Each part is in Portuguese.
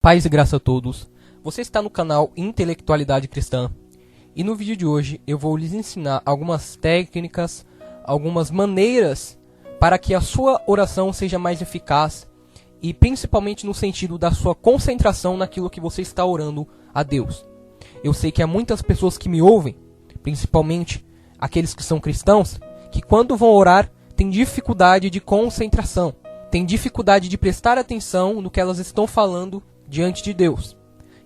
Paz e graça a todos. Você está no canal Intelectualidade Cristã e no vídeo de hoje eu vou lhes ensinar algumas técnicas, algumas maneiras para que a sua oração seja mais eficaz e principalmente no sentido da sua concentração naquilo que você está orando a Deus. Eu sei que há muitas pessoas que me ouvem, principalmente aqueles que são cristãos, que quando vão orar têm dificuldade de concentração, têm dificuldade de prestar atenção no que elas estão falando diante de Deus.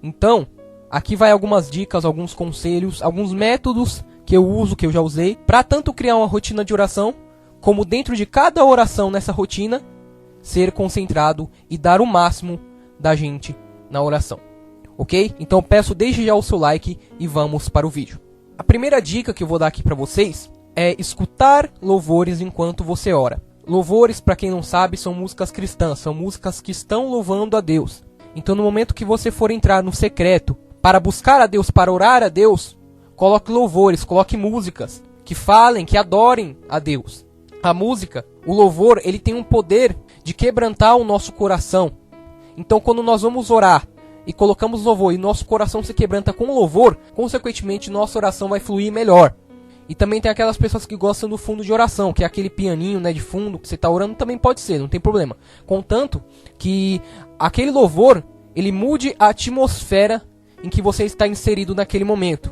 Então, aqui vai algumas dicas, alguns conselhos, alguns métodos que eu uso, que eu já usei, para tanto criar uma rotina de oração, como dentro de cada oração nessa rotina, ser concentrado e dar o máximo da gente na oração. Ok? Então eu peço desde já o seu like e vamos para o vídeo. A primeira dica que eu vou dar aqui para vocês é escutar louvores enquanto você ora. Louvores, para quem não sabe, são músicas cristãs, são músicas que estão louvando a Deus. Então no momento que você for entrar no secreto para buscar a Deus, para orar a Deus, coloque louvores, coloque músicas que falem, que adorem a Deus. A música, o louvor, ele tem um poder de quebrantar o nosso coração. Então quando nós vamos orar e colocamos louvor e nosso coração se quebranta com louvor, consequentemente nossa oração vai fluir melhor. E também tem aquelas pessoas que gostam do fundo de oração, que é aquele pianinho, né, de fundo, que você está orando, também pode ser, não tem problema. Contanto que aquele louvor, ele mude a atmosfera em que você está inserido naquele momento.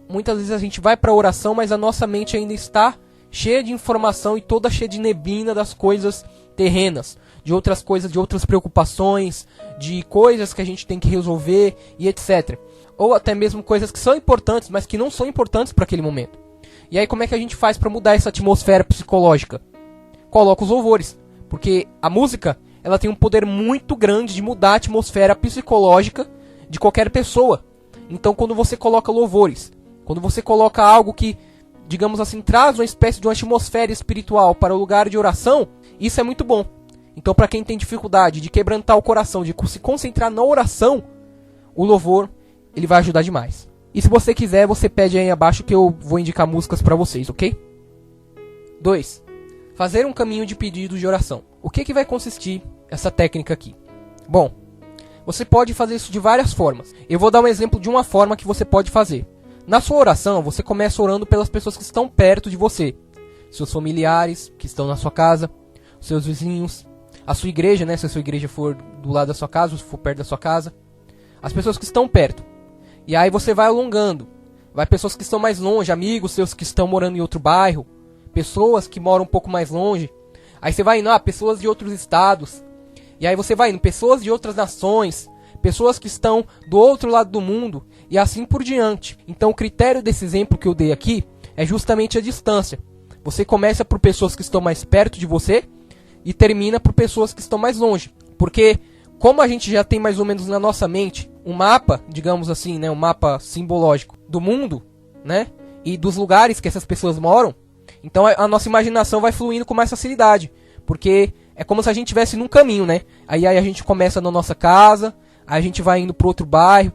Muitas vezes a gente vai para a oração, mas a nossa mente ainda está cheia de informação e toda cheia de neblina das coisas terrenas, de outras coisas, de outras preocupações, de coisas que a gente tem que resolver e etc. Ou até mesmo coisas que são importantes, mas que não são importantes para aquele momento. E aí como é que a gente faz para mudar essa atmosfera psicológica? Coloca os louvores, porque a música, ela tem um poder muito grande de mudar a atmosfera psicológica de qualquer pessoa. Então quando você coloca louvores, quando você coloca algo que, digamos assim, traz uma espécie de uma atmosfera espiritual para o lugar de oração, isso é muito bom. Então para quem tem dificuldade de quebrantar o coração, de se concentrar na oração, o louvor, ele vai ajudar demais. E se você quiser, você pede aí abaixo que eu vou indicar músicas para vocês, ok? 2. Fazer um caminho de pedido de oração. O que vai consistir essa técnica aqui? Bom, você pode fazer isso de várias formas. Eu vou dar um exemplo de uma forma que você pode fazer. Na sua oração, você começa orando pelas pessoas que estão perto de você. Seus familiares que estão na sua casa, seus vizinhos, a sua igreja, né? Se a sua igreja for do lado da sua casa, ou se for perto da sua casa. As pessoas que estão perto. E aí você vai alongando. Vai pessoas que estão mais longe, amigos seus que estão morando em outro bairro, pessoas que moram um pouco mais longe. Aí você vai indo, pessoas de outros estados. E aí você vai indo, pessoas de outras nações, pessoas que estão do outro lado do mundo e assim por diante. Então o critério desse exemplo que eu dei aqui é justamente a distância. Você começa por pessoas que estão mais perto de você e termina por pessoas que estão mais longe. Porque como a gente já tem mais ou menos na nossa mente um mapa, digamos assim, né, um mapa simbológico do mundo, né, e dos lugares que essas pessoas moram, então a nossa imaginação vai fluindo com mais facilidade, porque é como se a gente estivesse num caminho, né? Aí a gente começa na nossa casa, aí a gente vai indo para outro bairro,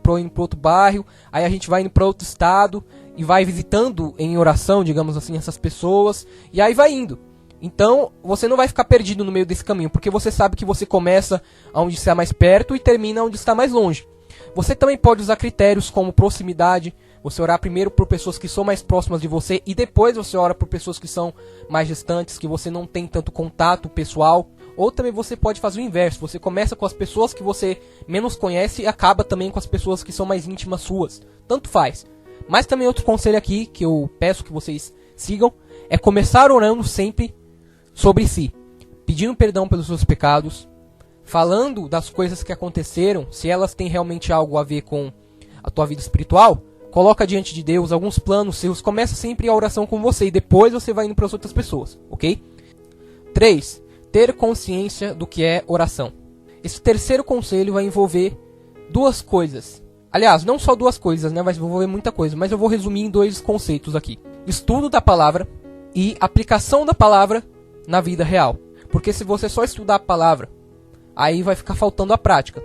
aí a gente vai indo para outro estado e vai visitando em oração, digamos assim, essas pessoas, e aí vai indo. Então, você não vai ficar perdido no meio desse caminho, porque você sabe que você começa onde está mais perto e termina onde está mais longe. Você também pode usar critérios como proximidade, você orar primeiro por pessoas que são mais próximas de você e depois você ora por pessoas que são mais distantes, que você não tem tanto contato pessoal. Ou também você pode fazer o inverso, você começa com as pessoas que você menos conhece e acaba também com as pessoas que são mais íntimas suas. Tanto faz. Mas também outro conselho aqui, que eu peço que vocês sigam, é começar orando sempre sobre si, pedindo perdão pelos seus pecados, falando das coisas que aconteceram, se elas têm realmente algo a ver com a tua vida espiritual, coloca diante de Deus alguns planos seus, começa sempre a oração com você e depois você vai indo para as outras pessoas, ok? 3. Ter consciência do que é oração. Esse terceiro conselho vai envolver duas coisas. Aliás, não só duas coisas, né? Vai envolver muita coisa, mas eu vou resumir em dois conceitos aqui. Estudo da palavra e aplicação da palavra na vida real. Porque se você só estudar a palavra, aí vai ficar faltando a prática.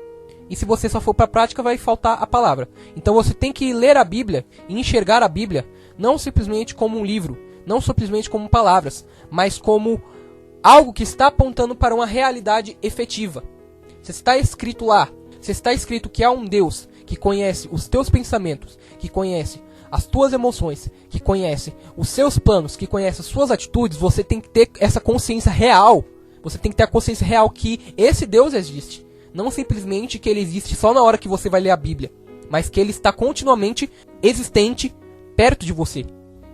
E se você só for para a prática, vai faltar a palavra. Então você tem que ler a Bíblia e enxergar a Bíblia não simplesmente como um livro, não simplesmente como palavras, mas como algo que está apontando para uma realidade efetiva. Se está escrito lá, Se está escrito que há um Deus que conhece os teus pensamentos, que conhece as tuas emoções, que conhece os seus planos, que conhece as suas atitudes, você tem que ter essa consciência real. Você tem que ter a consciência real que esse Deus existe. Não simplesmente que ele existe só na hora que você vai ler a Bíblia, mas que ele está continuamente existente perto de você.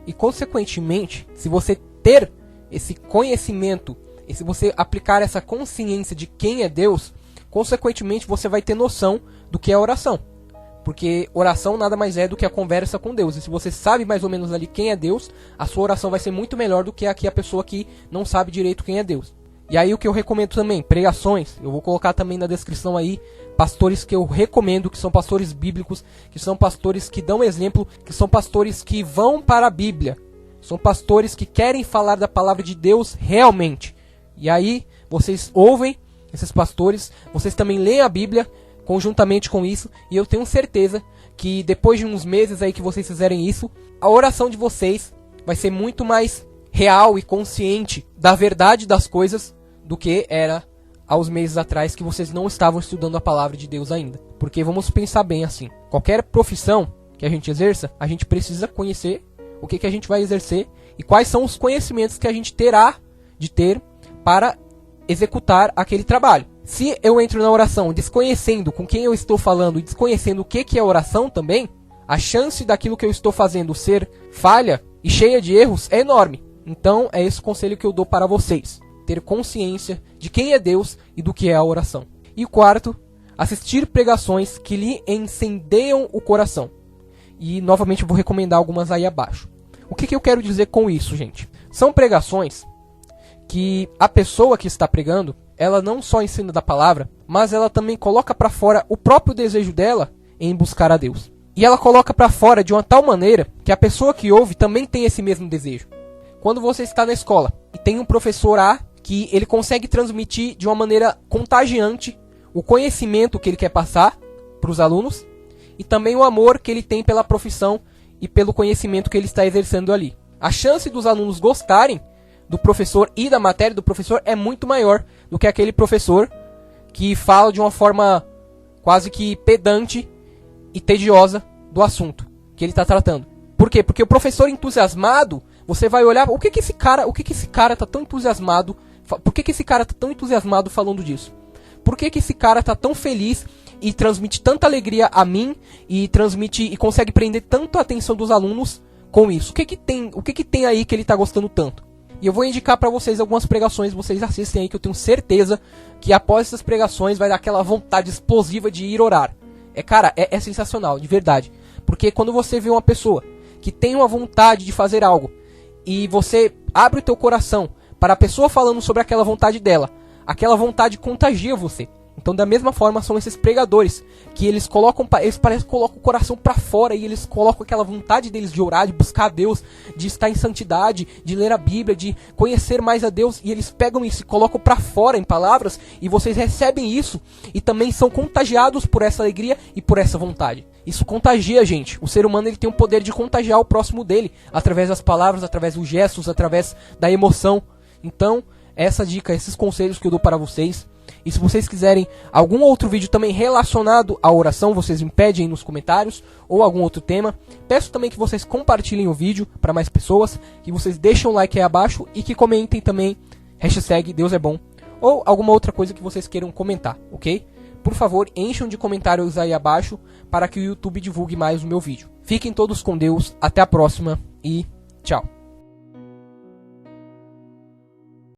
E consequentemente, se você ter esse conhecimento, e se você aplicar essa consciência de quem é Deus, consequentemente você vai ter noção do que é oração. Porque oração nada mais é do que a conversa com Deus. E se você sabe mais ou menos ali quem é Deus, a sua oração vai ser muito melhor do que aqui a pessoa que não sabe direito quem é Deus. E aí o que eu recomendo também, pregações, eu vou colocar também na descrição aí, pastores que eu recomendo, que são pastores bíblicos, que são pastores que dão exemplo, que são pastores que vão para a Bíblia. São pastores que querem falar da palavra de Deus realmente. E aí vocês ouvem esses pastores, vocês também leem a Bíblia conjuntamente com isso, e eu tenho certeza que depois de uns meses aí que vocês fizerem isso, a oração de vocês vai ser muito mais real e consciente da verdade das coisas do que era há uns meses atrás que vocês não estavam estudando a palavra de Deus ainda. Porque vamos pensar bem assim, qualquer profissão que a gente exerça, a gente precisa conhecer o que a gente vai exercer e quais são os conhecimentos que a gente terá de ter para executar aquele trabalho. Se eu entro na oração desconhecendo com quem eu estou falando e desconhecendo o que é oração também, a chance daquilo que eu estou fazendo ser falha e cheia de erros é enorme. Então é esse o conselho que eu dou para vocês. Ter consciência de quem é Deus e do que é a oração. E quarto, assistir pregações que lhe incendeiam o coração. E novamente eu vou recomendar algumas aí abaixo. O que eu quero dizer com isso, gente? São pregações que a pessoa que está pregando, ela não só ensina da palavra, mas ela também coloca para fora o próprio desejo dela em buscar a Deus. E ela coloca para fora de uma tal maneira que a pessoa que ouve também tem esse mesmo desejo. Quando você está na escola e tem um professor A que ele consegue transmitir de uma maneira contagiante o conhecimento que ele quer passar para os alunos e também o amor que ele tem pela profissão e pelo conhecimento que ele está exercendo ali. A chance dos alunos gostarem do professor e da matéria do professor é muito maior do que aquele professor que fala de uma forma quase que pedante e tediosa do assunto que ele está tratando. Por quê? Porque o professor entusiasmado, você vai olhar, o que esse cara tá tão entusiasmado? Por que esse cara tá tão entusiasmado falando disso? Por que esse cara tá tão feliz e transmite tanta alegria a mim e transmite e consegue prender tanto a atenção dos alunos com isso? O que tem aí que ele tá gostando tanto? E eu vou indicar para vocês algumas pregações, vocês assistem aí que eu tenho certeza que após essas pregações vai dar aquela vontade explosiva de ir orar. Cara, é sensacional, de verdade. Porque quando você vê uma pessoa que tem uma vontade de fazer algo e você abre o teu coração para a pessoa falando sobre aquela vontade dela, aquela vontade contagia você. Então da mesma forma são esses pregadores, que eles parecem que colocam o coração pra fora e eles colocam aquela vontade deles de orar, de buscar a Deus, de estar em santidade, de ler a Bíblia, de conhecer mais a Deus, e eles pegam isso e colocam pra fora em palavras, e vocês recebem isso, e também são contagiados por essa alegria e por essa vontade. Isso contagia, gente. O ser humano ele tem o poder de contagiar o próximo dele, através das palavras, através dos gestos, através da emoção. Então, essa dica, esses conselhos que eu dou para vocês. E se vocês quiserem algum outro vídeo também relacionado à oração, vocês me pedem nos comentários, ou algum outro tema. Peço também que vocês compartilhem o vídeo para mais pessoas, que vocês deixem um like aí abaixo e que comentem também hashtag Deus é bom, ou alguma outra coisa que vocês queiram comentar, ok? Por favor, encham de comentários aí abaixo para que o YouTube divulgue mais o meu vídeo. Fiquem todos com Deus, até a próxima e tchau!